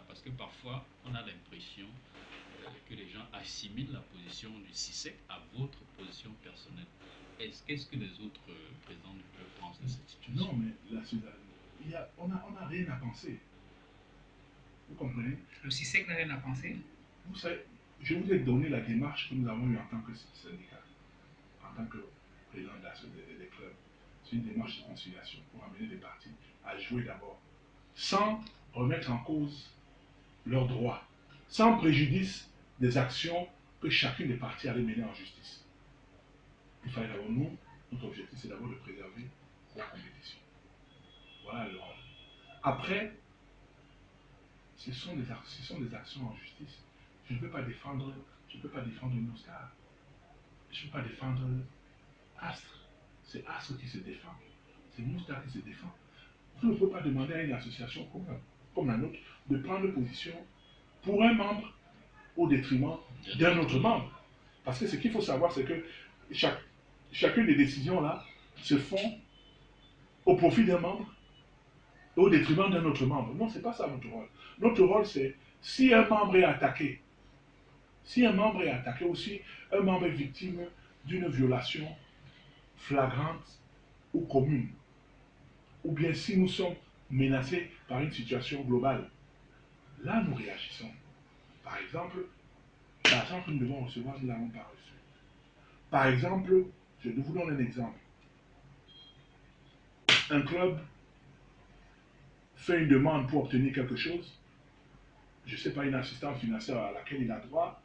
Parce que parfois, on a l'impression que les gens assimilent la position du CISEC à votre position personnelle. Qu'est-ce que les autres présidents du club pensent de cette situation? Non, mais on n'a rien à penser. Vous comprenez? Le CISEC n'a rien à penser. Vous savez, je vous ai donné la démarche que nous avons eue en tant que syndicat, en tant que président des clubs. C'est une démarche de conciliation pour amener les partis à jouer d'abord, sans remettre en cause leurs droits, sans préjudice des actions que chacune des parties allait mener en justice. Il fallait d'abord, nous, notre objectif, c'est d'abord de préserver la compétition. Voilà le rôle. Après, ce sont des actions en justice. Je ne peux pas défendre Moscar. Je ne peux pas défendre Astre. C'est Astre qui se défend. C'est Moscar qui se défend. Vous ne pouvez pas demander à une association comme la nôtre de prendre position pour un membre au détriment d'un autre membre. Parce que ce qu'il faut savoir, c'est que chacune des décisions là se font au profit d'un membre et au détriment d'un autre membre. Non, ce n'est pas ça notre rôle. Notre rôle, c'est si un membre est attaqué, ou si un membre est victime d'une violation flagrante ou commune, ou bien si nous sommes menacés par une situation globale, là nous réagissons. Par exemple, l'argent que nous devons recevoir, nous ne l'avons pas reçu. Par exemple, je vous donne un exemple. Un club fait une demande pour obtenir quelque chose, je ne sais pas, une assistance financière à laquelle il a droit,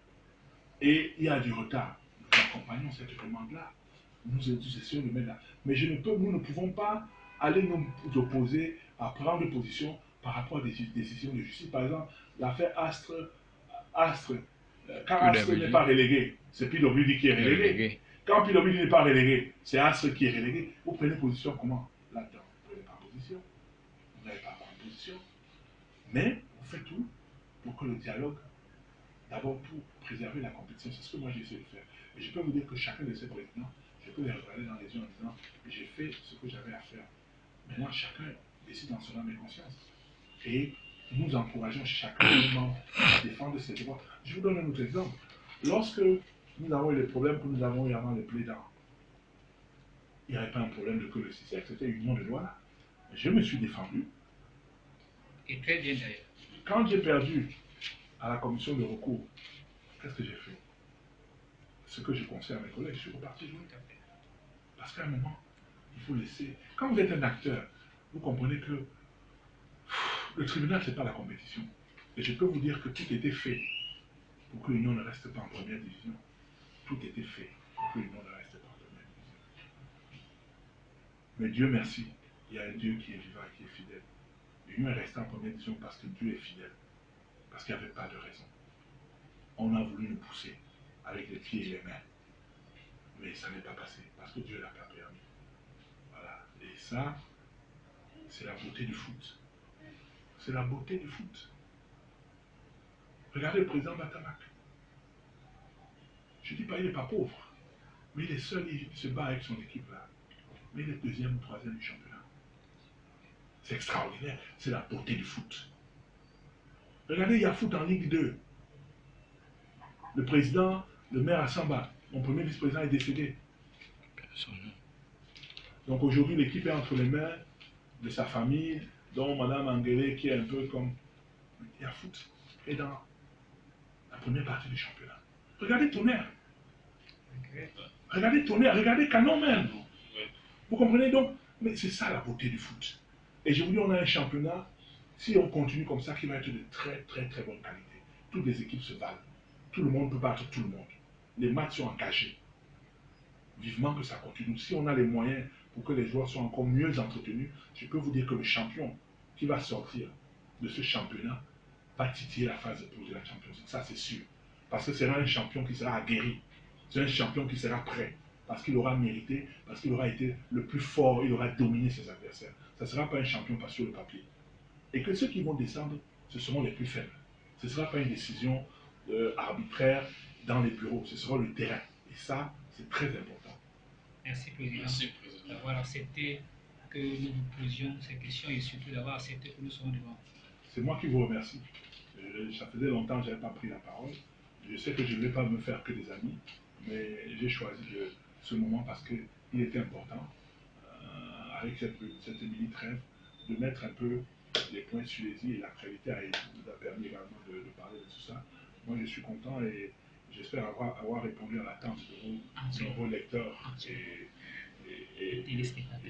et il y a du retard. Nous accompagnons cette demande-là. Nous essayons de mettre là. Mais nous ne pouvons pas aller nous opposer à prendre position par rapport à des décisions de justice. Par exemple, l'affaire Astre, quand Astre n'est pas relégué, c'est PWD qui est relégué. Quand PWD n'est pas relégué, c'est Astre qui est relégué. Vous prenez position comment? Là-dedans, vous ne prenez pas position. Vous n'avez pas à prendre position. Mais on fait tout pour que le dialogue, d'abord pour préserver la compétition, c'est ce que moi j'essaie de faire. Et je peux vous dire que chacun de ces présidents, je peux les regarder dans les yeux en disant j'ai fait ce que j'avais à faire. Maintenant, chacun décide en son âme et conscience. Et nous encourageons chacun de nos membres à défendre ses droits. Je vous donne un autre exemple. Lorsque nous avons eu les problèmes que nous avons eu avant les plaidants, il n'y avait pas un problème de que le CISEC, c'était une union de loi. Je me suis défendu. Et très bien d'ailleurs. Quand j'ai perdu à la commission de recours, qu'est-ce que j'ai fait? Ce que je conseille à mes collègues, je suis reparti jouer. Parce qu'à un moment, il faut laisser. Quand vous êtes un acteur, vous comprenez que le tribunal, ce n'est pas la compétition. Et je peux vous dire que tout était fait pour que l'Union ne reste pas en première division. Tout était fait pour que l'Union ne reste pas en première division. Mais Dieu merci, il y a un Dieu qui est vivant et qui est fidèle. L'Union est restée en première division parce que Dieu est fidèle. Parce qu'il n'y avait pas de raison. On a voulu nous pousser avec les pieds et les mains. Mais ça n'est pas passé parce que Dieu ne l'a pas permis. Voilà. Et ça, c'est la beauté du foot. C'est la beauté du foot. Regardez le président Batamak. Je ne dis pas qu'il n'est pas pauvre, mais il est seul, il se bat avec son équipe là. Mais il est deuxième ou troisième du championnat. C'est extraordinaire, c'est la beauté du foot. Regardez, il y a foot en Ligue 2. Le président, le maire Assamba, mon premier vice-président est décédé. Donc aujourd'hui, l'équipe est entre les mains de sa famille, dont Mme Angélé, qui est un peu comme... Il y a foot. Et dans la première partie du championnat. Regardez Tonnerre. Regardez Tonnerre, regardez Canon même. Vous comprenez donc? Mais c'est ça la beauté du foot. Et je vous dis, on a un championnat, si on continue comme ça, qui va être de très très très bonne qualité. Toutes les équipes se valent. Tout le monde peut battre tout le monde. Les matchs sont engagés. Vivement que ça continue. Si on a les moyens pour que les joueurs soient encore mieux entretenus, je peux vous dire que le champion qui va sortir de ce championnat va titiller la phase de poule de la Champions League. Ça, c'est sûr. Parce que ce sera un champion qui sera aguerri. C'est un champion qui sera prêt. Parce qu'il aura mérité, parce qu'il aura été le plus fort, il aura dominé ses adversaires. Ça ne sera pas un champion pas sur le papier. Et que ceux qui vont descendre, ce seront les plus faibles. Ce ne sera pas une décision arbitraire dans les bureaux, ce sera le terrain. Et ça, c'est très important. Merci, Président. Merci, Président. D'avoir accepté que nous vous posions ces questions et surtout d'avoir accepté que nous soyons devant. C'est moi qui vous remercie. Ça faisait longtemps que je n'avais pas pris la parole. Je sais que je ne vais pas me faire que des amis, mais j'ai choisi ce moment parce qu'il était important, avec cette mini-trêve, de mettre un peu les points sur les i et l'actualité nous a permis également de parler de tout ça. Moi, je suis content et j'espère avoir répondu à l'attente de vos lecteurs et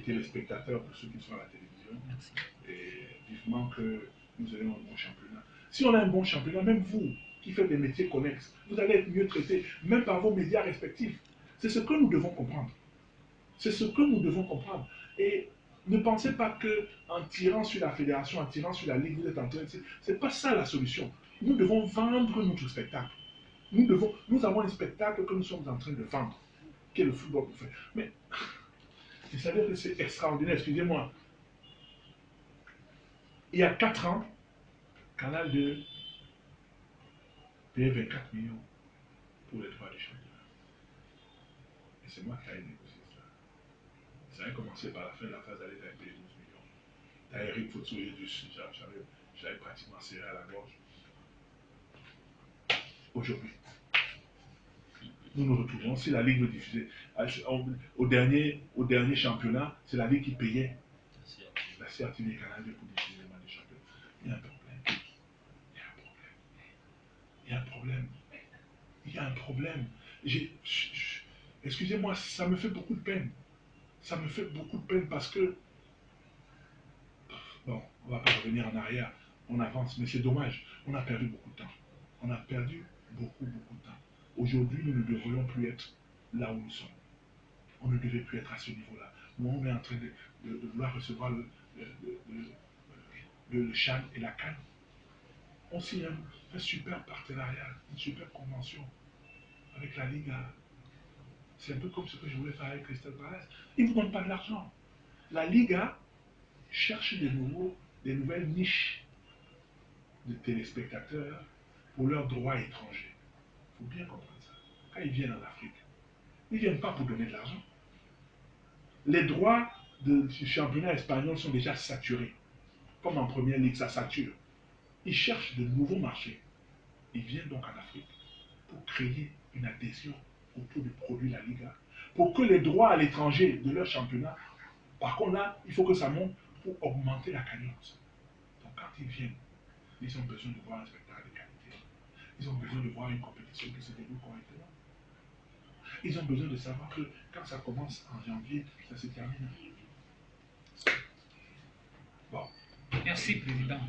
téléspectateurs pour ceux qui sont à la télévision. Merci. Et vivement que nous ayons un bon championnat. Si on a un bon championnat, même vous qui faites des métiers connexes, vous allez être mieux traités, même par vos médias respectifs. C'est ce que nous devons comprendre. C'est ce que nous devons comprendre. Et ne pensez pas qu'en tirant sur la fédération, en tirant sur la ligue, vous êtes en train de... C'est pas ça la solution. Nous devons vendre notre spectacle. Nous avons un spectacle que nous sommes en train de vendre, qui est le football pour faire. Mais, vous savez que c'est extraordinaire, excusez-moi. Il y a 4 ans, Canal 2 payait 24 millions pour les droits du championnat. Et c'est moi qui ai négocié ça. Ça a commencé par la fin de la phase d'aller payer 12 millions. T'as Eric Foutso, j'avais pratiquement serré à la gorge. Aujourd'hui, nous nous retrouvons, si la Ligue veut diffuser, au dernier championnat, c'est la Ligue qui payait la CRTV Canal 2 pour diffuser les matchs du championnat. Il y a un problème. Il y a un problème. Il y a un problème. Excusez-moi, ça me fait beaucoup de peine. Ça me fait beaucoup de peine parce que, bon, on ne va pas revenir en arrière, on avance, mais c'est dommage. On a perdu beaucoup de temps. On a perdu beaucoup de temps. Aujourd'hui, nous ne devrions plus être là où nous sommes. On ne devait plus être à ce niveau-là. Nous, on est en train de vouloir recevoir le CHAN et la CAN. On signe un super partenariat, une super convention avec la Liga. C'est un peu comme ce que je voulais faire avec Crystal Palace. Ils ne vous donnent pas de l'argent. La Liga cherche de nouvelles niches de téléspectateurs pour leurs droits étrangers. Il faut bien comprendre ça. Quand ils viennent en Afrique, ils ne viennent pas pour donner de l'argent. Les droits du championnat espagnol sont déjà saturés. Comme en première ligue, ça sature. Ils cherchent de nouveaux marchés. Ils viennent donc en Afrique pour créer une adhésion autour du produit La Liga, pour que les droits à l'étranger de leur championnat, par contre là, il faut que ça monte pour augmenter la cagnotte. Donc quand ils viennent, ils ont besoin de voir un spectacle de qualité. Ils ont besoin de voir une compétition qui se déroule correctement. Ils ont besoin de savoir que quand ça commence en janvier, ça se termine. Bon. Merci, Président.